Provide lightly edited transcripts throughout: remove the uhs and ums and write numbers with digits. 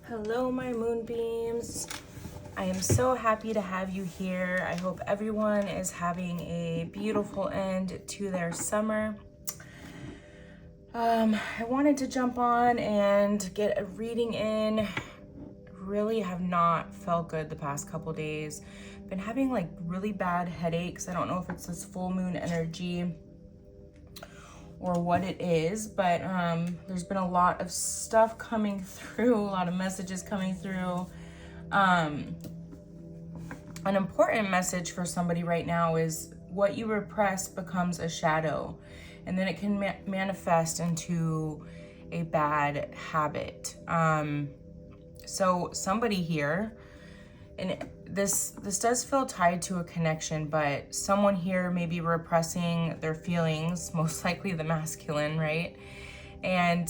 Hello, my moonbeams. I am so happy to have you here. I hope everyone is having a beautiful end to their summer. I wanted to jump on and get a reading in. Really have not felt good the past couple days. Been having like really bad headaches. I don't know if it's this full moon energy or what it is, but there's been a lot of stuff coming through, a lot of messages coming through. An important message for somebody right now is what you repress becomes a shadow, and then it can manifest into a bad habit. So somebody here, and this does feel tied to a connection, but someone here may be repressing their feelings, most likely the masculine, right? And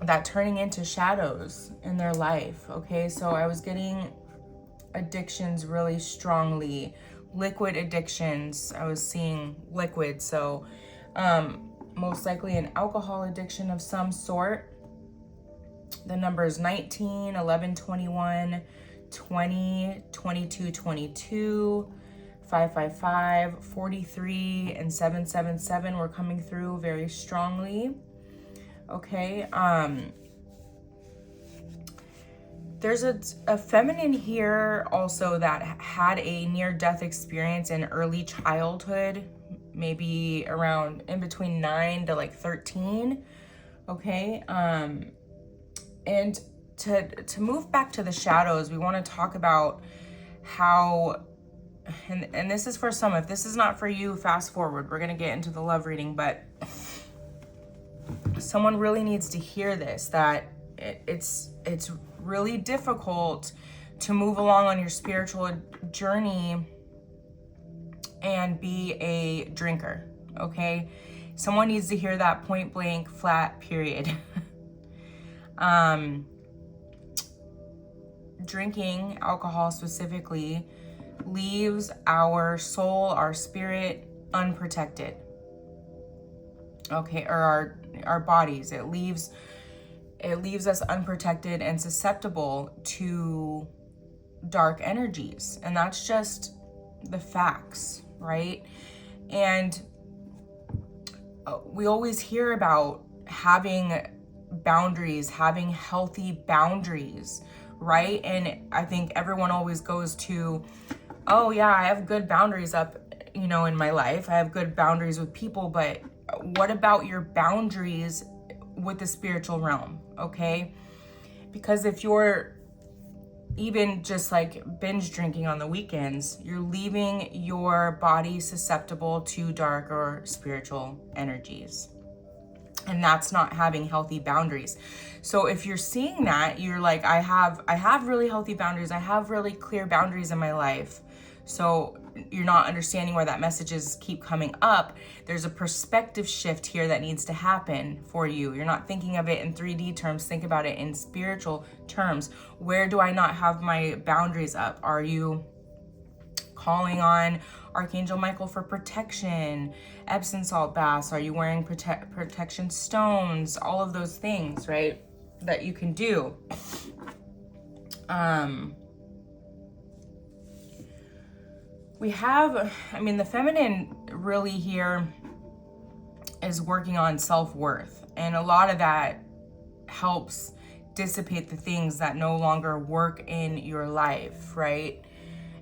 that turning into shadows in their life, okay? So I was getting addictions really strongly, liquid addictions. I was seeing liquid, so most likely an alcohol addiction of some sort. The numbers 19, 11, 21, 20, 22, 22, 555, 43, and 777 were coming through very strongly. Okay, there's a feminine here also that had a near-death experience in early childhood, maybe around in between 9 to like 13. Okay, and to move back to the shadows, we want to talk about how, and this is for some, if this is not for you, fast forward, we're going to get into the love reading, but someone really needs to hear this, that it's really difficult to move along on your spiritual journey and be a drinker, okay? Someone needs to hear that point blank, flat, period. Drinking alcohol specifically leaves our soul, our spirit unprotected. Okay, or our bodies. It leaves us unprotected and susceptible to dark energies. And that's just the facts, right? And we always hear about having boundaries, having healthy boundaries, right? And I think everyone always goes to, oh yeah, I have good boundaries up, in my life. I have good boundaries with people, but what about your boundaries with the spiritual realm, okay? Because if you're even just like binge drinking on the weekends, you're leaving your body susceptible to dark or spiritual energies. And that's not having healthy boundaries. So if you're seeing that, you're like, I have really healthy boundaries. I have really clear boundaries in my life. So you're not understanding where that messages keep coming up. There's a perspective shift here that needs to happen for you. You're not thinking of it in 3D terms. Think about it in spiritual terms. Where do I not have my boundaries up? Are you calling on Archangel Michael for protection, Epsom salt baths? Are you wearing protection stones? All of those things, right, that you can do. We have, the feminine really here is working on self-worth, and a lot of that helps dissipate the things that no longer work in your life, right?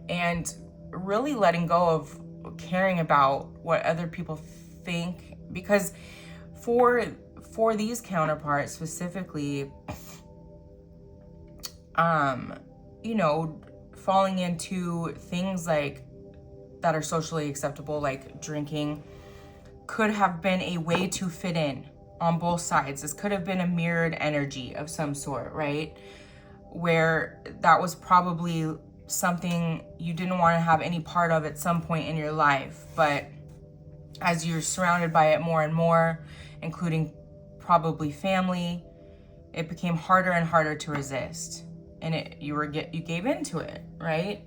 And really letting go of caring about what other people think, because for these counterparts specifically, falling into things like that are socially acceptable, like drinking, could have been a way to fit in on both sides. This could have been a mirrored energy of some sort, right? Where that was probably something you didn't want to have any part of at some point in your life, but as you're surrounded by it more and more, including probably family, it became harder and harder to resist. And you gave into it, right?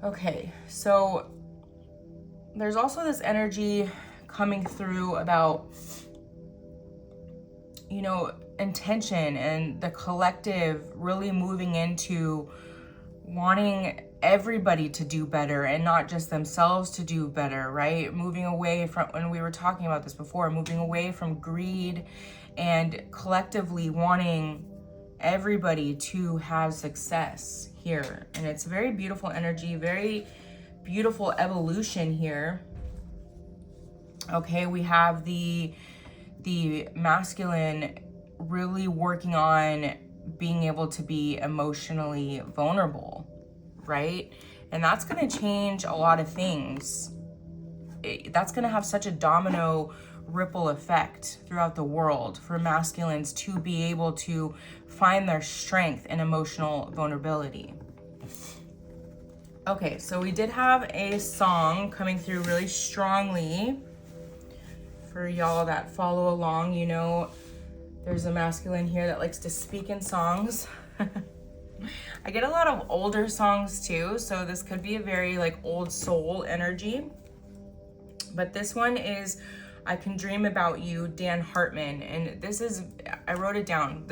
Okay, so there's also this energy coming through about, you know, intention and the collective really moving into wanting everybody to do better and not just themselves to do better, right? Moving away from, when we were talking about this before, moving away from greed and collectively wanting everybody to have success here. And it's very beautiful energy, very beautiful evolution here. Okay, we have the masculine really working on being able to be emotionally vulnerable, right? And that's going to change a lot of things. That's going to have such a domino ripple effect throughout the world for masculines to be able to find their strength in emotional vulnerability. Okay, so we did have a song coming through really strongly. For y'all that follow along, you know, there's a masculine here that likes to speak in songs. I get a lot of older songs too, so this could be a very like old soul energy. But this one is I Can Dream About You, Dan Hartman. And this is, I wrote it down.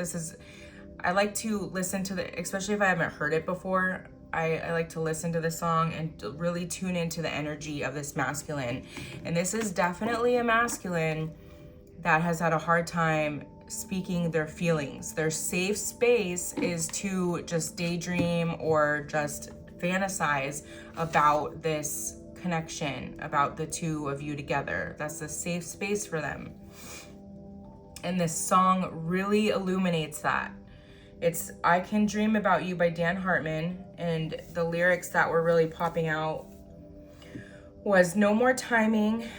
I like to listen to especially if I haven't heard it before, I like to listen to the song and really tune into the energy of this masculine. And this is definitely a masculine that has had a hard time speaking their feelings. Their safe space is to just daydream or just fantasize about this connection, about the two of you together. That's a safe space for them. And this song really illuminates that. It's I Can Dream About You by Dan Hartman, and the lyrics that were really popping out was no more timing,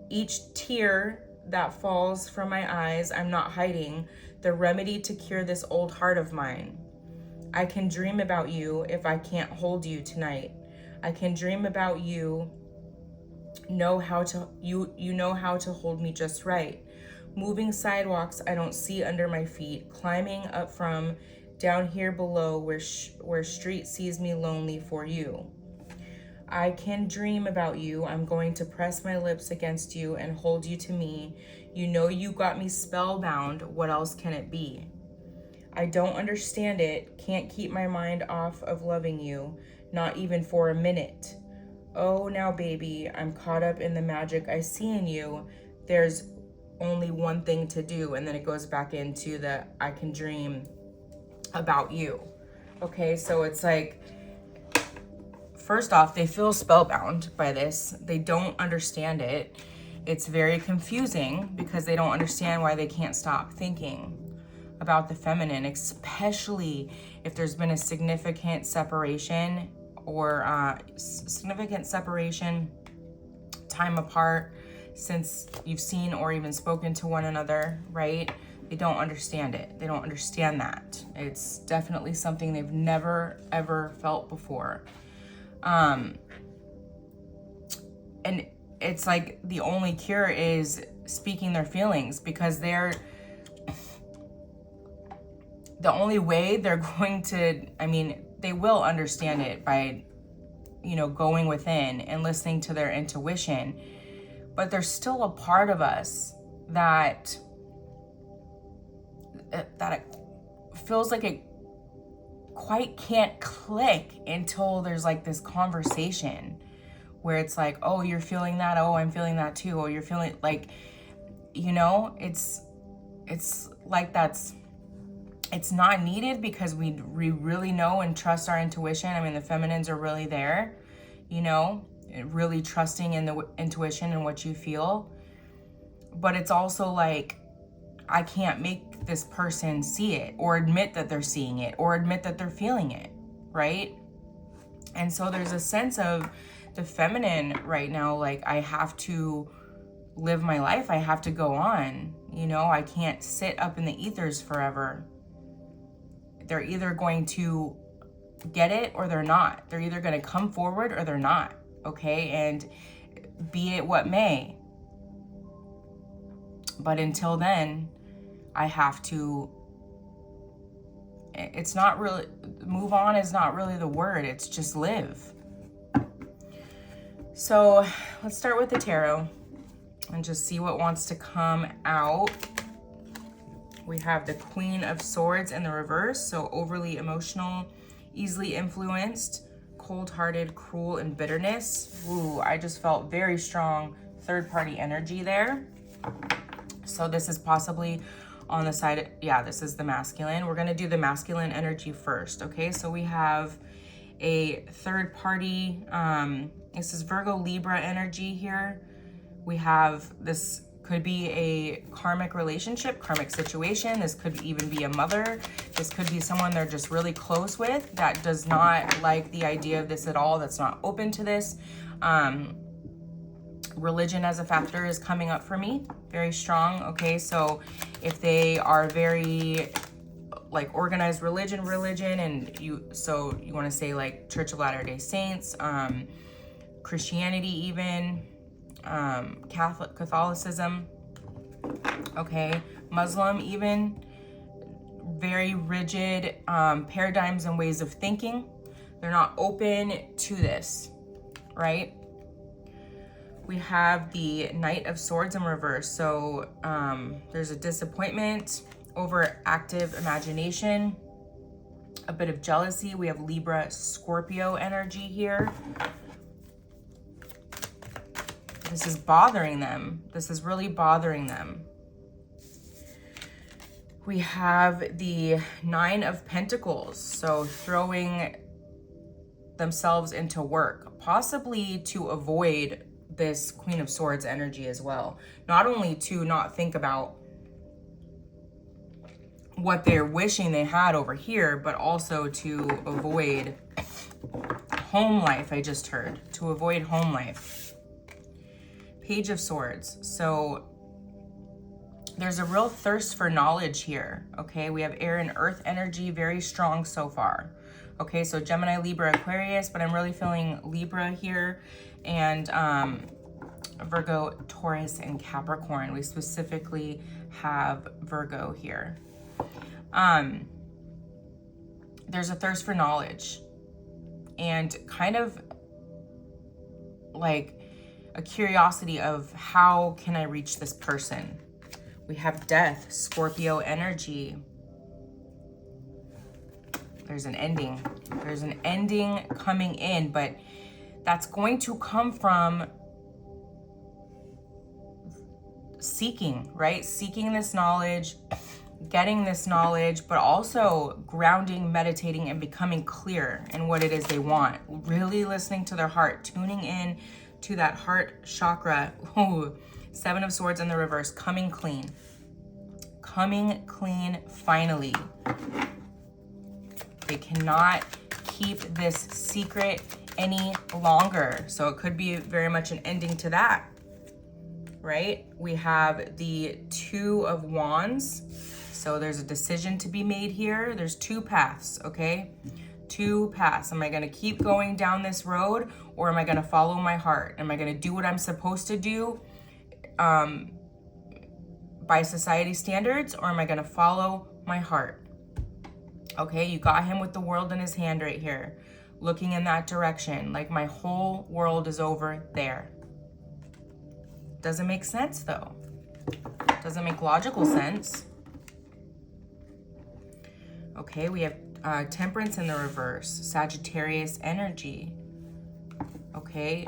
each tear that falls from my eyes, I'm not hiding, the remedy to cure this old heart of mine. I can dream about you if I can't hold you tonight. I can dream about you, you know how to hold me just right. Moving sidewalks I don't see under my feet, climbing up from down here below where street sees me lonely for you. I can dream about you. I'm going to press my lips against you and hold you to me. You know you got me spellbound. What else can it be? I don't understand it. Can't keep my mind off of loving you, not even for a minute. Oh, now baby, I'm caught up in the magic I see in you. There's only one thing to do, and then it goes back into the I can dream about you. Okay, so it's like, first off, they feel spellbound by this. They don't understand it. It's very confusing because they don't understand why they can't stop thinking about the feminine, especially if there's been a significant separation or time apart since you've seen or even spoken to one another, right? They don't understand it. They don't understand that. It's definitely something they've never, ever felt before. And it's like the only cure is speaking their feelings, because the only way they're going to, they will understand it by, going within and listening to their intuition. But there's still a part of us that it feels like it quite can't click until there's like this conversation where it's like, oh, you're feeling that. Oh, I'm feeling that too. Oh, you're feeling like, it's like it's not needed because we really know and trust our intuition. The feminines are really there, really trusting in the intuition and what you feel. But it's also like, I can't make this person see it or admit that they're seeing it or admit that they're feeling it, right? And so there's a sense of the feminine right now, like, I have to live my life. I have to go on, I can't sit up in the ethers forever. They're either going to get it or they're not. They're either going to come forward or they're not. okay? And be it what may. But until then, I have to, it's not really, move on is not really the word, it's just live. So let's start with the tarot and just see what wants to come out. We have the Queen of Swords in the reverse, so overly emotional, easily influenced, cold-hearted, cruel, and bitterness. Ooh, I just felt very strong third-party energy there. So this is possibly on the side, yeah, this is the masculine. We're gonna do the masculine energy first, okay? So we have a third-party, this is Virgo Libra energy here. We have this, could be a karmic relationship, karmic situation. This could even be a mother. This could be someone they're just really close with that does not like the idea of this at all, that's not open to this. Religion as a factor is coming up for me, very strong, okay? So if they are very like organized religion, and you wanna say like Church of Latter-day Saints, Christianity even, Catholicism, okay, Muslim even, very rigid paradigms and ways of thinking. They're not open to this, right? We have the Knight of Swords in reverse. So there's a disappointment, overactive imagination, a bit of jealousy. We have Libra, Scorpio energy here. This is bothering them. This is really bothering them. We have the Nine of Pentacles. So throwing themselves into work, possibly to avoid this Queen of Swords energy as well. Not only to not think about what they're wishing they had over here, but also to avoid home life, I just heard. To avoid home life. Page of Swords. So there's a real thirst for knowledge here, okay? We have air and earth energy, very strong so far. Okay, so Gemini, Libra, Aquarius, but I'm really feeling Libra here, and Virgo, Taurus, and Capricorn. We specifically have Virgo here. There's a thirst for knowledge and kind of like a curiosity of how can I reach this person? We have Death, Scorpio energy. There's an ending. There's an ending coming in, but that's going to come from seeking, right? Seeking this knowledge, getting this knowledge, but also grounding, meditating, and becoming clear in what it is they want. Really listening to their heart, tuning in to that heart chakra. Ooh, Seven of Swords in the reverse, coming clean. Coming clean, finally. They cannot keep this secret any longer. So it could be very much an ending to that, right? We have the Two of Wands. So there's a decision to be made here. There's two paths, okay? Two paths. Am I gonna keep going down this road, or am I gonna follow my heart? Am I gonna do what I'm supposed to do by society standards, or am I gonna follow my heart? Okay, you got him with the world in his hand right here, looking in that direction, like my whole world is over there. Doesn't make sense though. Doesn't make logical sense. Okay, we have Temperance in the reverse, Sagittarius energy. Okay,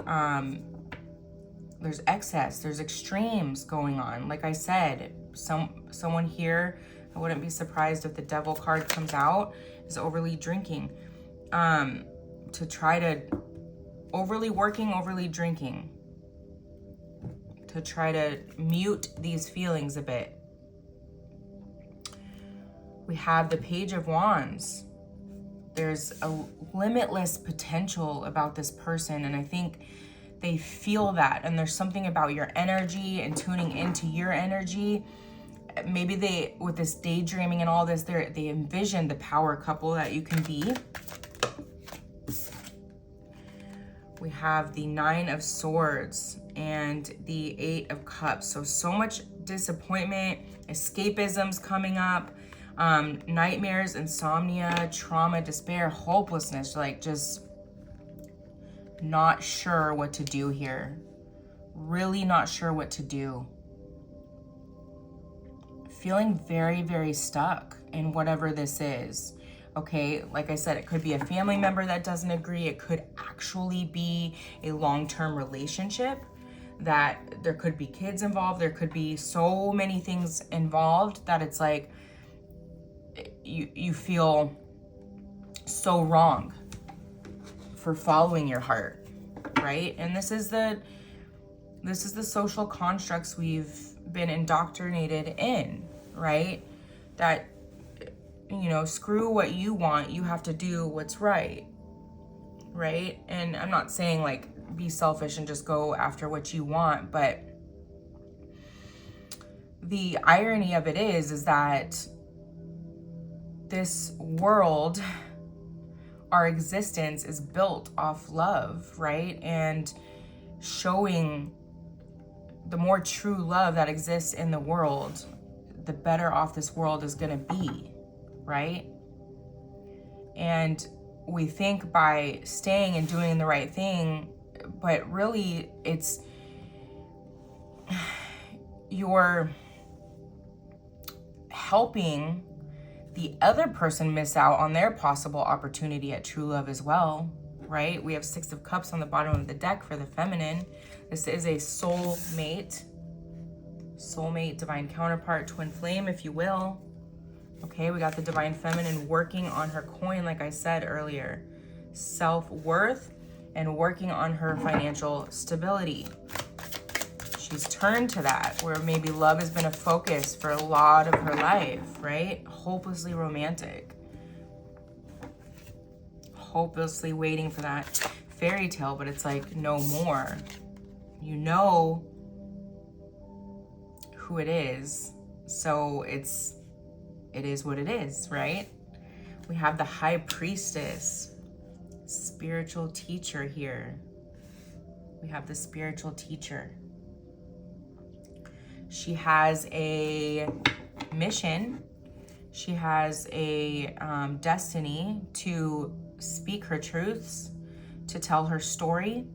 there's excess, there's extremes going on. Like I said, someone here, I wouldn't be surprised if the Devil card comes out, is overly drinking. To try to, overly working, overly drinking. To try to mute these feelings a bit. We have the Page of Wands. There's a limitless potential about this person, and I think they feel that, and there's something about your energy and tuning into your energy. Maybe they, with this daydreaming and all this, they envision the power couple that you can be. We have the Nine of Swords and the Eight of Cups. So much disappointment, escapism's coming up, nightmares, insomnia, trauma, despair, hopelessness, like just not sure what to do here. Really not sure what to do. Feeling very, very stuck in whatever this is. Okay, like I said, it could be a family member that doesn't agree. It could actually be a long-term relationship, that there could be kids involved. There could be so many things involved that it's like you feel so wrong for following your heart, right? And this is the social constructs we've been indoctrinated in, right? That, you know, screw what you want, you have to do what's right, right? And I'm not saying like be selfish and just go after what you want, but the irony of it is that this world, our existence is built off love, right? And showing the more true love that exists in the world, the better off this world is gonna be, right? And we think by staying and doing the right thing, but really it's you're helping the other person miss out on their possible opportunity at true love as well, right? We have Six of Cups on the bottom of the deck for the feminine. This is a soulmate, divine counterpart, twin flame, if you will. Okay, we got the divine feminine working on her coin, like I said earlier, self-worth, and working on her financial stability. She's turned to that, where maybe love has been a focus for a lot of her life, right? Hopelessly romantic. Hopelessly waiting for that fairy tale, but it's like no more. You know who it is, so it is what it is, right? We have the High Priestess, spiritual teacher here. We have the spiritual teacher. She has a mission. She has a destiny to speak her truths, to tell her story,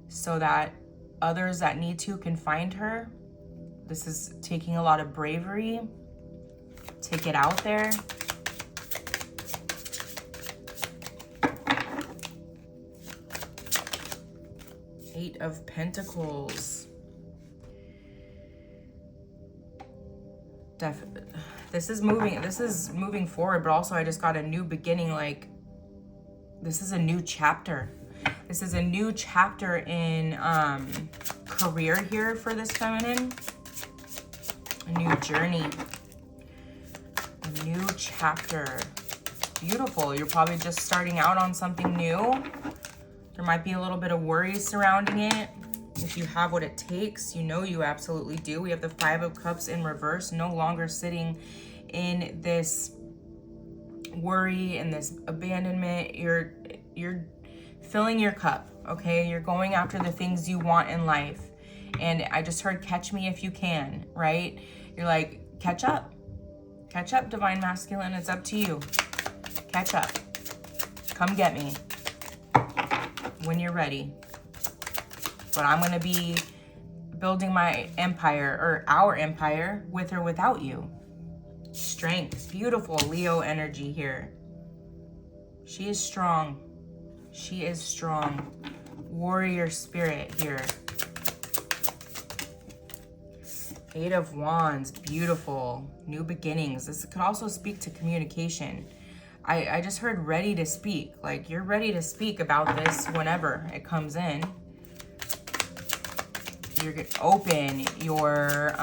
so that others that need to can find her. This is taking a lot of bravery to get out there. Eight of Pentacles. This is moving forward, but also I just got a new beginning. Like, this is a new chapter. This is a new chapter in career here for this feminine. A new journey. A new chapter. Beautiful. You're probably just starting out on something new. There might be a little bit of worry surrounding it. If you have what it takes, you know you absolutely do. We have the Five of Cups in reverse, no longer sitting in this worry and this abandonment. You're filling your cup, okay? You're going after the things you want in life. And I just heard catch me if you can, right? You're like, catch up. Catch up, divine masculine. It's up to you. Catch up. Come get me when you're ready. But I'm going to be building my empire, or our empire, with or without you. Strength. Beautiful Leo energy here. She is strong. She is strong. Warrior spirit here. Eight of Wands. Beautiful. New beginnings. This could also speak to communication. I just heard ready to speak. Like, you're ready to speak about this whenever it comes in. You're open, you're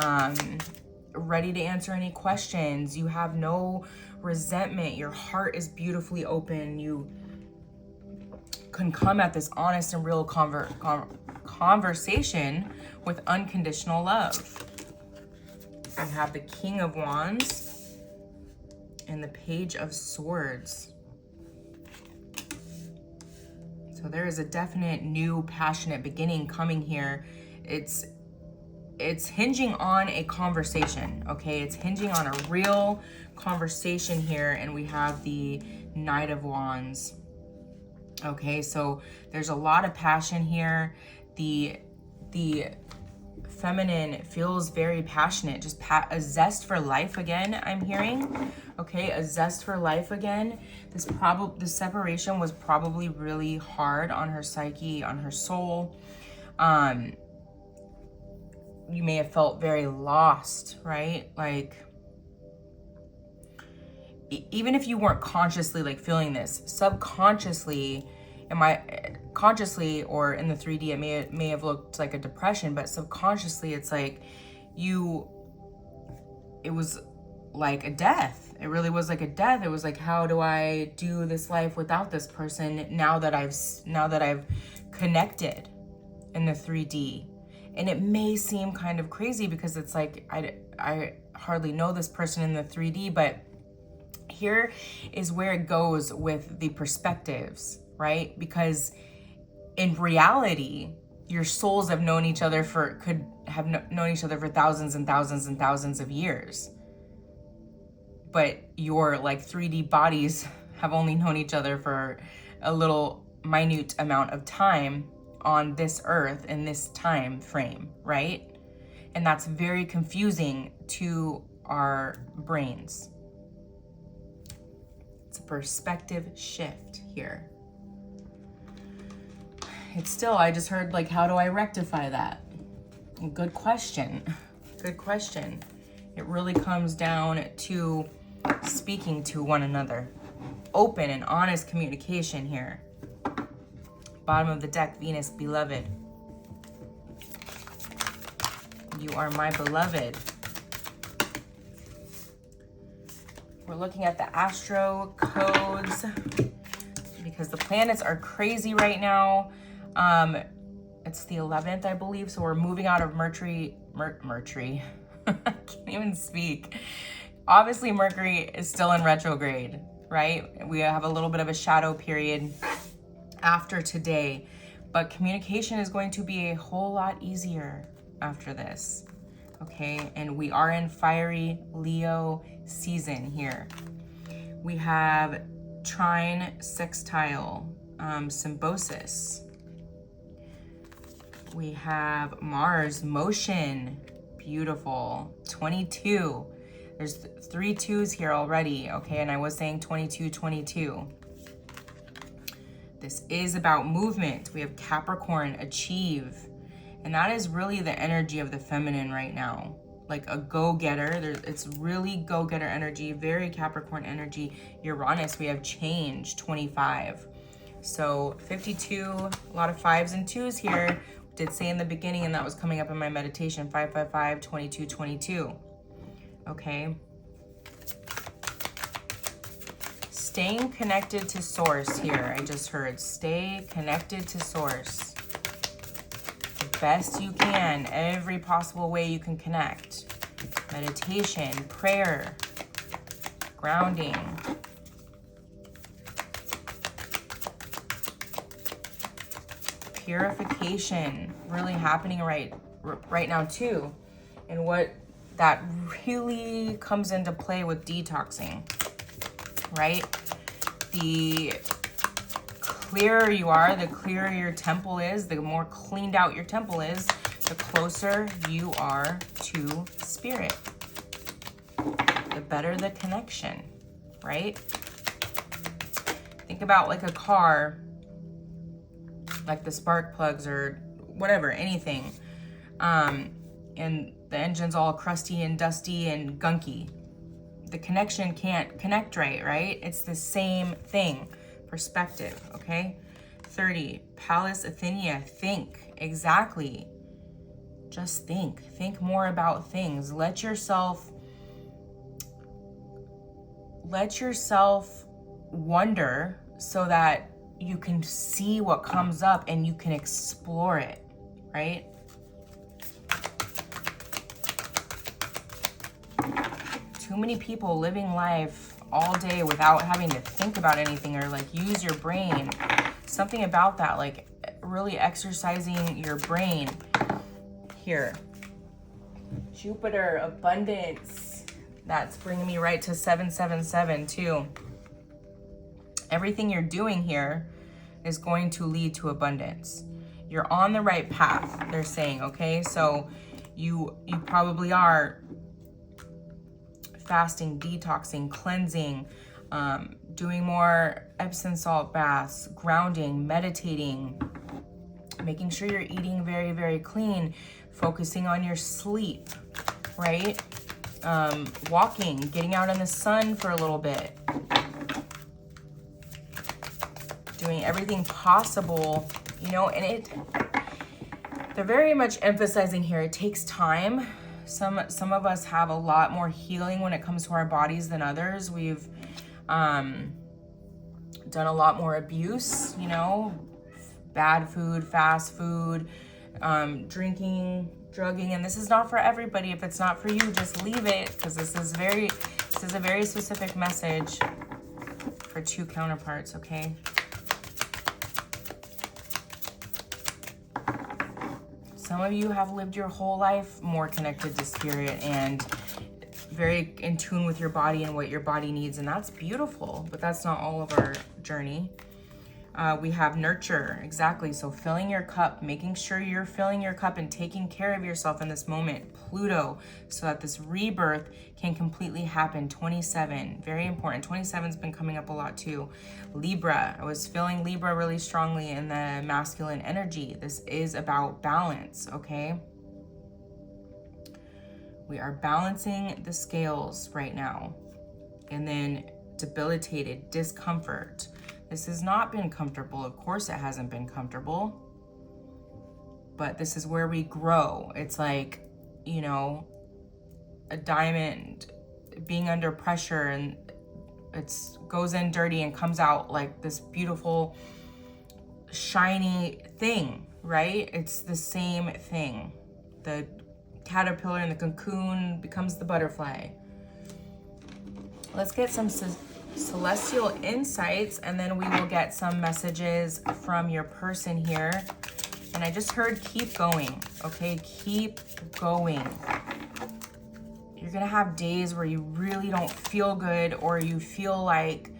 ready to answer any questions. You have no resentment. Your heart is beautifully open. You can come at this honest and real conversation with unconditional love. I have the King of Wands and the Page of Swords. So there is a definite new passionate beginning coming here. It's hinging on a conversation, okay? It's hinging on a real conversation here, and we have the Knight of Wands. Okay, so there's a lot of passion here. The feminine feels very passionate, just a zest for life again, I'm hearing. Okay, a zest for life again. This separation was probably really hard on her psyche, on her soul. You may have felt very lost, right? Like, even if you weren't consciously like feeling this, subconsciously, consciously or in the 3D, it may have looked like a depression, but subconsciously it's like it was like a death. It really was like a death. It was like, how do I do this life without this person now that I've connected in the 3D? And it may seem kind of crazy because it's like, I hardly know this person in the 3D, but here is where it goes with the perspectives, right? Because in reality, your souls have known each other known each other for thousands and thousands and thousands of years. But your like 3D bodies have only known each other for a little minute amount of time on this earth in this time frame, right? And that's very confusing to our brains. It's a perspective shift here. It's still, I just heard like, how do I rectify that? Good question. Good question. It really comes down to speaking to one another. Open and honest communication here. Bottom of the deck, Venus, beloved. You are my beloved. We're looking at the astro codes because the planets are crazy right now. It's the 11th, I believe. So we're moving out of Mercury. I can't even speak. Obviously, Mercury is still in retrograde, right? We have a little bit of a shadow period after today, but communication is going to be a whole lot easier after this, okay? And we are in fiery Leo season here. We have trine, sextile, symbiosis. We have Mars, motion, beautiful, 22. There's 3 2s here already, okay? And I was saying 22, 22. This is about movement. We have Capricorn, achieve. And that is really the energy of the feminine right now. Like a go-getter. It's really go-getter energy, very Capricorn energy. Uranus, we have change, 25. So 52, a lot of 5s and 2s here. Did say in the beginning, and that was coming up in my meditation, 555, 22, 22. Okay. Staying connected to source here. I just heard stay connected to source. The best you can, every possible way you can connect. Meditation, prayer, grounding. Purification, really happening right now too. And what that really comes into play with detoxing, right? The clearer you are, the clearer your temple is, the more cleaned out your temple is, the closer you are to spirit. The better the connection, right? Think about like a car, like the spark plugs or whatever, anything. And the engine's all crusty and dusty and gunky. The connection can't connect right? It's the same thing. Perspective, okay? 30, Pallas Athenia, think, exactly. Just think. Think more about things. Let yourself wonder so that you can see what comes up and you can explore it, right? Too many people living life all day without having to think about anything or like use your brain. something about that, like really exercising your brain here. Jupiter, abundance. That's bringing me right to 777 too. Everything you're doing here is going to lead to abundance. You're on the right path, they're saying, okay? So you probably are fasting, detoxing, cleansing, doing more Epsom salt baths, grounding, meditating, making sure you're eating very, very clean, focusing on your sleep, right? Walking, getting out in the sun for a little bit, doing everything possible, you know, and they're very much emphasizing here, it takes time. Some of us have a lot more healing when it comes to our bodies than others. We've done a lot more abuse, you know, bad food, fast food, drinking, drugging, and this is not for everybody. If it's not for you, just leave it, because this is a very specific message for two counterparts, okay? Some of you have lived your whole life more connected to spirit and very in tune with your body and what your body needs, and that's beautiful, but that's not all of our journey. We have nurture, exactly. So filling your cup, making sure you're filling your cup and taking care of yourself in this moment. Pluto, so that this rebirth can completely happen. 27, very important. 27's been coming up a lot too. Libra, I was feeling Libra really strongly in the masculine energy. This is about balance, okay? We are balancing the scales right now. And then debilitated, discomfort. This has not been comfortable. Of course it hasn't been comfortable. But this is where we grow. It's like, you know, a diamond being under pressure, and it goes in dirty and comes out like this beautiful, shiny thing, right? It's the same thing. The caterpillar in the cocoon becomes the butterfly. Let's get some celestial insights, and then we will get some messages from your person here. And I just heard keep going, okay? Keep going. You're gonna have days where you really don't feel good, or you feel like,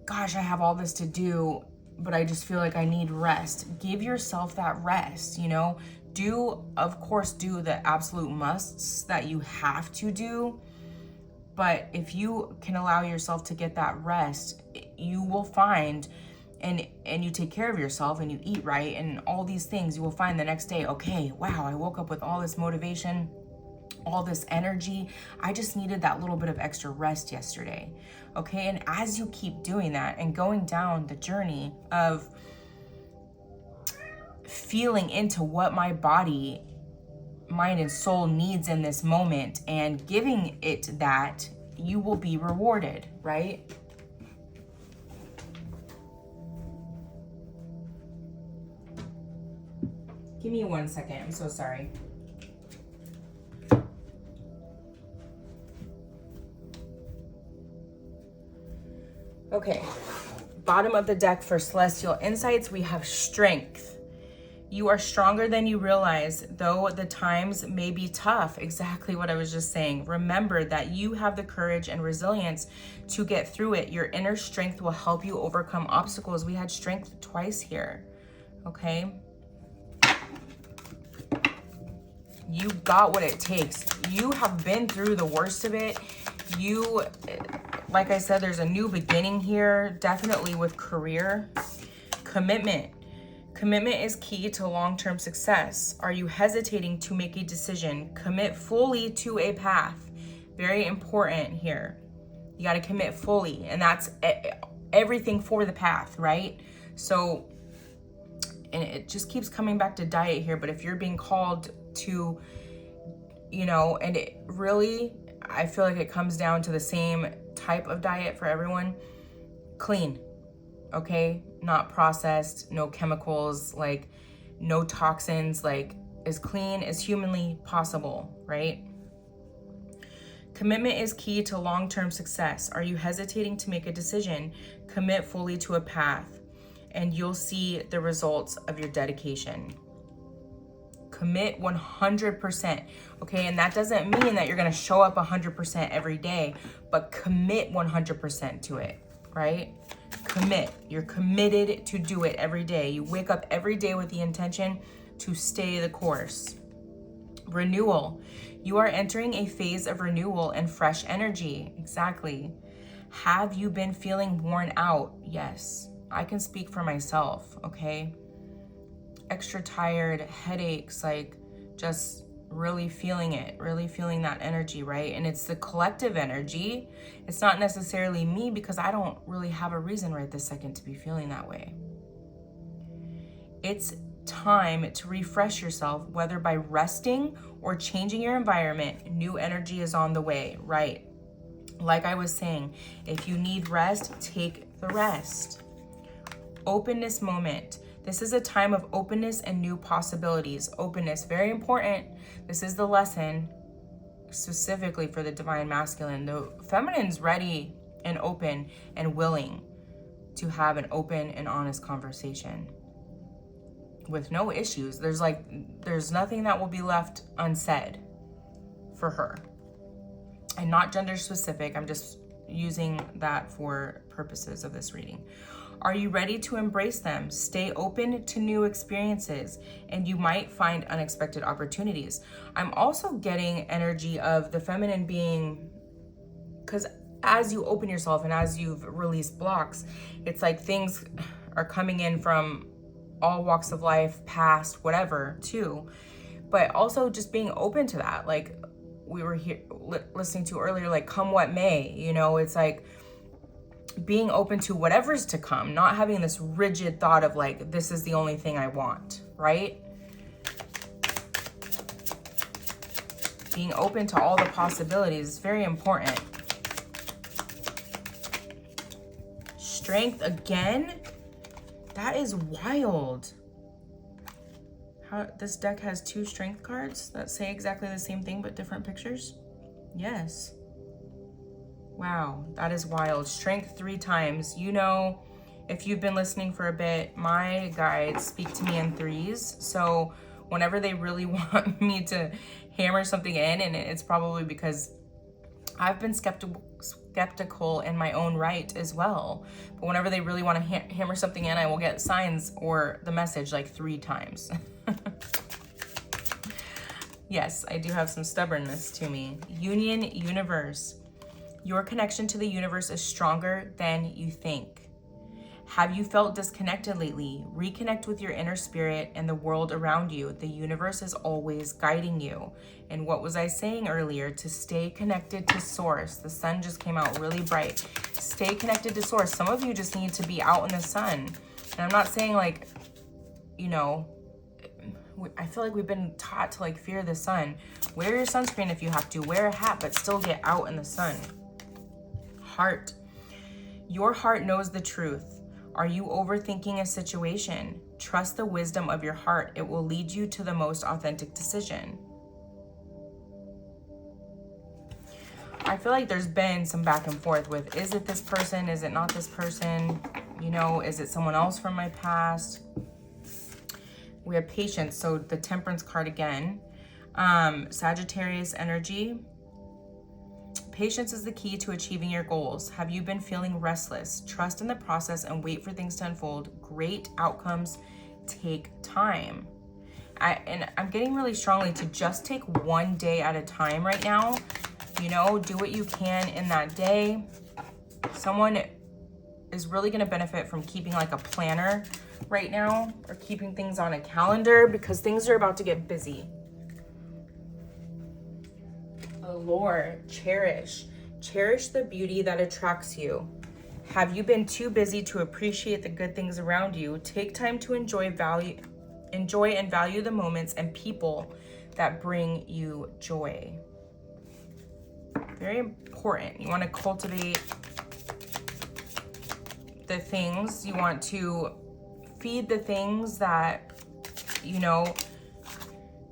gosh, I have all this to do, but I just feel like I need rest. Give yourself that rest, you know? Of course, do the absolute musts that you have to do. But if you can allow yourself to get that rest, you will find, and you take care of yourself and you eat right and all these things, you will find the next day, okay, wow, I woke up with all this motivation, all this energy. I just needed that little bit of extra rest yesterday, okay? And as you keep doing that and going down the journey of feeling into what my body, mind, and soul needs in this moment and giving it that, you will be rewarded, right? Give me 1 second. I'm so sorry. Okay. Bottom of the deck for celestial insights, we have strength. You are stronger than you realize, though the times may be tough. Exactly what I was just saying. Remember that you have the courage and resilience to get through it. Your inner strength will help you overcome obstacles. We had strength twice here, okay? You got what it takes. You have been through the worst of it. Like I said, there's a new beginning here, definitely with career. Commitment. Commitment is key to long-term success. Are you hesitating to make a decision? Commit fully to a path. Very important here. You got to commit fully, and that's everything for the path, right? So, and it just keeps coming back to diet here, but if you're being called to, you know, and it really, I feel like it comes down to the same type of diet for everyone. Clean, okay? Not processed, no chemicals, like no toxins, like as clean as humanly possible, right? Commitment is key to long-term success. Are you hesitating to make a decision? Commit fully to a path. and you'll see the results of your dedication. Commit 100%, okay? And that doesn't mean that you're gonna show up 100% every day, but commit 100% to it, right? Commit. You're committed to do it every day. You wake up every day with the intention to stay the course. Renewal. You are entering a phase of renewal and fresh energy. Exactly. Have you been feeling worn out? Yes. I can speak for myself, okay? Extra tired, headaches, like just really feeling it, really feeling that energy, right? And it's the collective energy. It's not necessarily me, because I don't really have a reason right this second to be feeling that way. It's time to refresh yourself, whether by resting or changing your environment. New energy is on the way, right? Like I was saying, if you need rest, take the rest. Openness moment. This is a time of openness and new possibilities. Openness, very important. This is the lesson specifically for the divine masculine. The feminine's ready and open and willing to have an open and honest conversation with no issues. There's nothing that will be left unsaid for her. And not gender specific. I'm just using that for purposes of this reading. Are you ready to embrace them? Stay open to new experiences, and you might find unexpected opportunities. I'm also getting energy of the feminine being, because as you open yourself and as you've released blocks, it's like things are coming in from all walks of life, past, whatever, too. But also just being open to that. Like we were here listening to earlier, like come what may, you know, it's like being open to whatever's to come, not having this rigid thought of like, this is the only thing I want, right? Being open to all the possibilities is very important. Strength again? That is wild. How this deck has 2 strength cards that say exactly the same thing but different pictures? Yes. Wow, that is wild. Strength 3 times. You know, if you've been listening for a bit, my guides speak to me in 3s. So whenever they really want me to hammer something in, and it's probably because I've been skeptical in my own right as well. But whenever they really want to hammer something in, I will get signs or the message like 3 times. Yes, I do have some stubbornness to me. Union, universe. Your connection to the universe is stronger than you think. Have you felt disconnected lately? Reconnect with your inner spirit and the world around you. The universe is always guiding you. And what was I saying earlier? To stay connected to source. The sun just came out really bright. Stay connected to source. Some of you just need to be out in the sun. And I'm not saying like, you know, I feel like we've been taught to like fear the sun. Wear your sunscreen if you have to. Wear a hat, but still get out in the sun. Heart. Your heart knows the truth. Are you overthinking a situation? Trust the wisdom of your heart. It will lead you to the most authentic decision. I feel like there's been some back and forth with, is it this person? Is it not this person? You know, is it someone else from my past? We have patience, so the Temperance card again. Sagittarius energy. Patience is the key to achieving your goals. Have you been feeling restless? Trust in the process and wait for things to unfold. Great outcomes take time. I'm getting really strongly to just take one day at a time right now. You know, do what you can in that day. Someone is really going to benefit from keeping like a planner right now, or keeping things on a calendar, because things are about to get busy. Allure, cherish. Cherish the beauty that attracts you. Have you been too busy to appreciate the good things around you? Take time to enjoy and value the moments and people that bring you joy. Very important. You want to cultivate the things. You want to feed the things that, you know,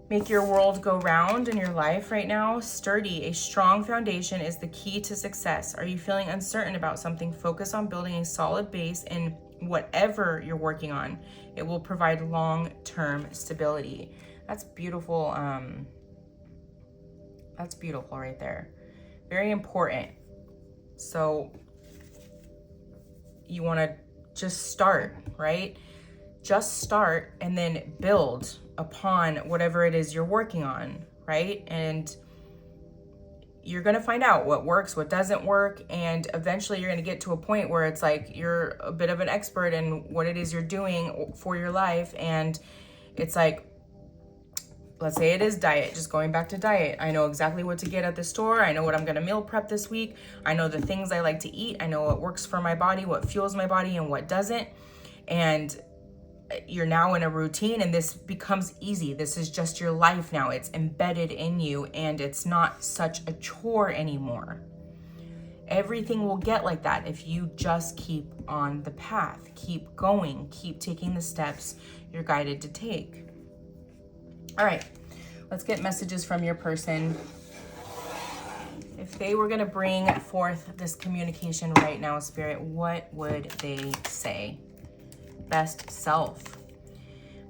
make your world go round in your life right now. Sturdy, a strong foundation is the key to success. Are you feeling uncertain about something? Focus on building a solid base and whatever you're working on, it will provide long-term stability. That's beautiful. That's beautiful right there. Very important. So you want to just start, right? Just start and then build upon whatever it is you're working on, right? And you're going to find out what works, what doesn't work. And eventually you're going to get to a point where it's like you're a bit of an expert in what it is you're doing for your life. And it's like, let's say it is diet, just going back to diet. I know exactly what to get at the store. I know what I'm going to meal prep this week. I know the things I like to eat. I know what works for my body, what fuels my body, and what doesn't. And you're now in a routine, and this becomes easy. This is just your life now. It's embedded in you, and it's not such a chore anymore. Everything will get like that if you just keep on the path, keep going, keep taking the steps you're guided to take. All right, let's get messages from your person. If they were going to bring forth this communication right now, Spirit, what would they say? Best self.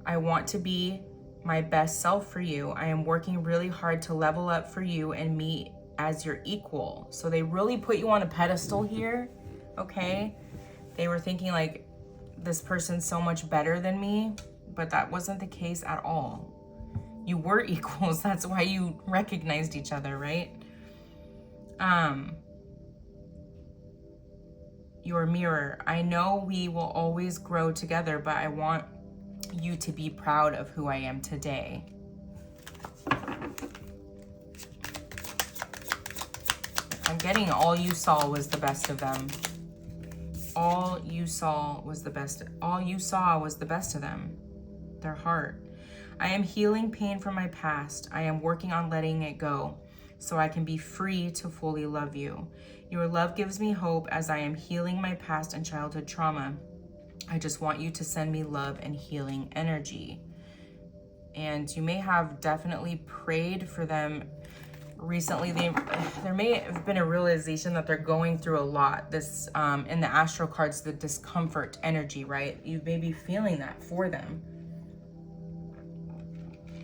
I want to be my best self for you. I am working really hard to level up for you and me as your equal. So they really put you on a pedestal here, okay? They were thinking like, this person's so much better than me, but that wasn't the case at all. You were equals. That's why you recognized each other, right? Your mirror. I know we will always grow together, but I want you to be proud of who I am today. I'm getting all you saw was the best of them. All you saw was the best. All you saw was the best of them. Their heart. I am healing pain from my past. I am working on letting it go so I can be free to fully love you. Your love gives me hope as I am healing my past and childhood trauma. I just want you to send me love and healing energy. And you may have definitely prayed for them recently. There may have been a realization that they're going through a lot. This, in the astral cards, the discomfort energy, right? You may be feeling that for them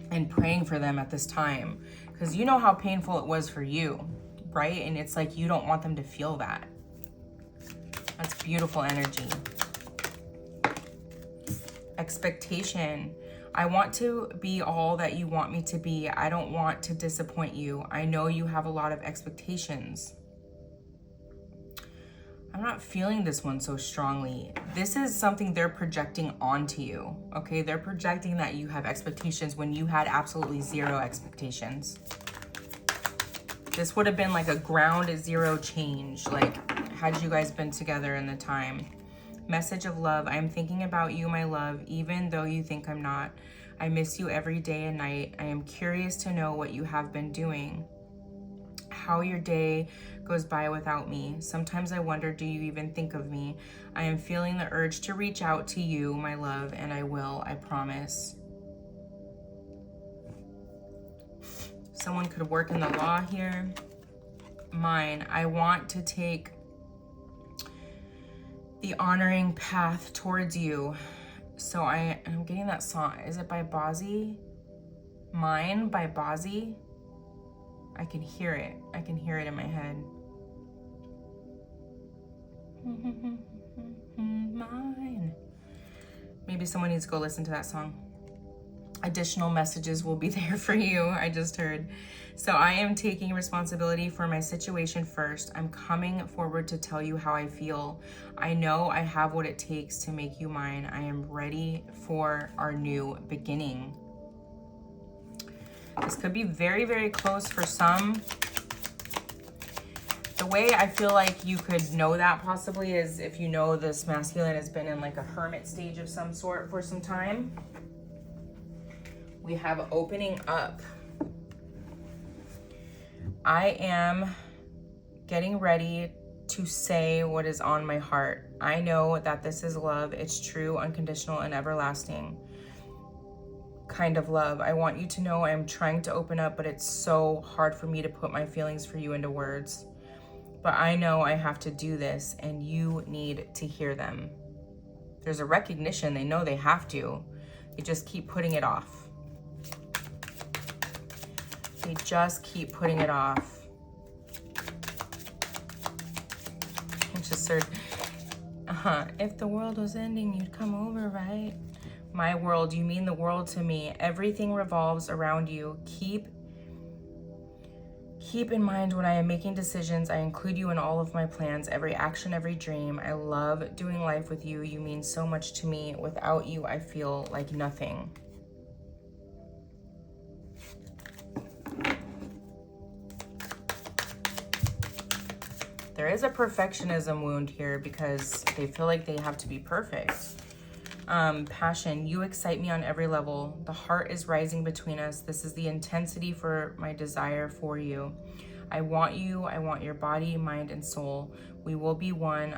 and praying for them at this time, because you know how painful it was for you, right? And it's like you don't want them to feel that. That's beautiful energy. Expectation. I want to be all that you want me to be. I don't want to disappoint you. I know you have a lot of expectations. I'm not feeling this one so strongly. This is something they're projecting onto you, okay? They're projecting that you have expectations when you had absolutely zero expectations. This would have been like a ground zero change, like had you guys been together in the time. Message of love. I am thinking about you, my love, even though you think I'm not. I miss you every day and night. I am curious to know what you have been doing, how your day goes by without me. Sometimes I wonder, do you even think of me? I am feeling the urge to reach out to you, my love, and I will, I promise. Someone could work in the law here. Mine. I want to take the honoring path towards you. So I'm getting that song. Is it by Bazzi? Mine by Bazzi? I can hear it. I can hear it in my head. Mine. Maybe someone needs to go listen to that song. Additional messages will be there for you, I just heard. So I am taking responsibility for my situation first. I'm coming forward to tell you how I feel. I know I have what it takes to make you mine. I am ready for our new beginning. This could be very, very close for some. The way I feel like you could know that possibly is if you know this masculine has been in like a hermit stage of some sort for some time. We have opening up. I am getting ready to say what is on my heart. I know that this is love. It's true, unconditional, and everlasting kind of love. I want you to know I'm trying to open up, but it's so hard for me to put my feelings for you into words. But I know I have to do this, and you need to hear them. There's a recognition. They know they have to. They just keep putting it off. They just keep putting it off. It's just sort of, if the world was ending, you'd come over, right? My world, you mean the world to me. Everything revolves around you. Keep in mind when I am making decisions, I include you in all of my plans, every action, every dream. I love doing life with you. You mean so much to me. Without you, I feel like nothing. There is a perfectionism wound here because they feel like they have to be perfect. Passion, you excite me on every level. The heart is rising between us. This is the intensity for my desire for you. I want you. I want your body, mind, and soul. We will be one.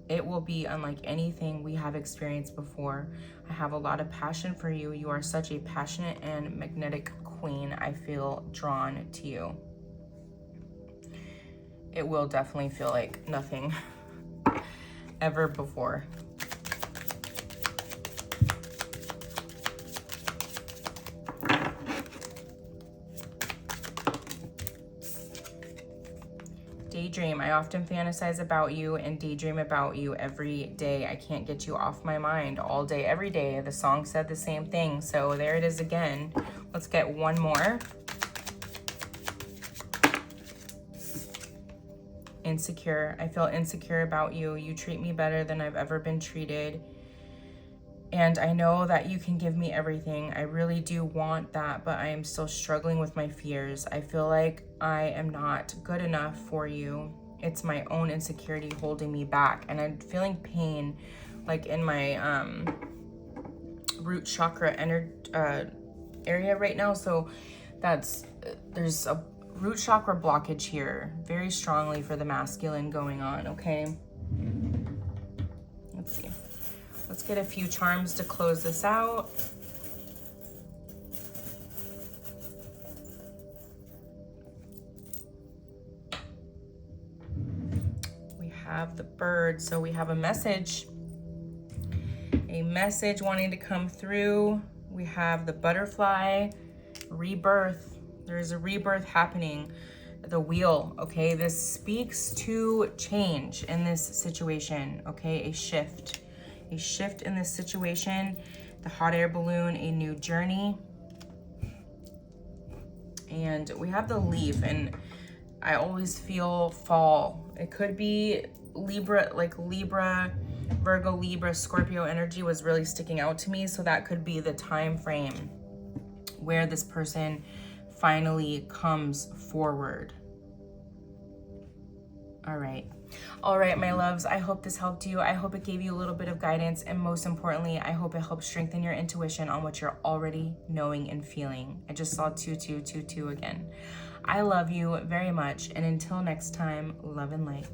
It will be unlike anything we have experienced before. I have a lot of passion for you. You are such a passionate and magnetic queen. I feel drawn to you. It will definitely feel like nothing ever before. Daydream. I often fantasize about you and daydream about you every day. I can't get you off my mind all day, every day. The song said the same thing. So there it is again. Let's get one more. Insecure. I feel insecure about you. You treat me better than I've ever been treated. And I know that you can give me everything. I really do want that, but I am still struggling with my fears. I feel like I am not good enough for you. It's my own insecurity holding me back. And I'm feeling pain like in my root chakra area right now. So there's a root chakra blockage here very strongly for the masculine going on, okay? Let's see. Let's get a few charms to close this out. We have the bird, so we have a message wanting to come through. We have the butterfly, rebirth. There's a rebirth happening. The wheel, okay? This speaks to change in this situation, okay? A shift in this situation. The hot air balloon, a new journey. And we have the leaf, and I always feel fall. It could be Libra, like Libra, Virgo, Libra, Scorpio energy was really sticking out to me. So that could be the time frame where this person finally comes forward. All right, my loves, I hope this helped you. I hope it gave you a little bit of guidance, and most importantly, I hope it helped strengthen your intuition on what you're already knowing and feeling. I just saw 2222 again. I love you very much, and until next time, love and light.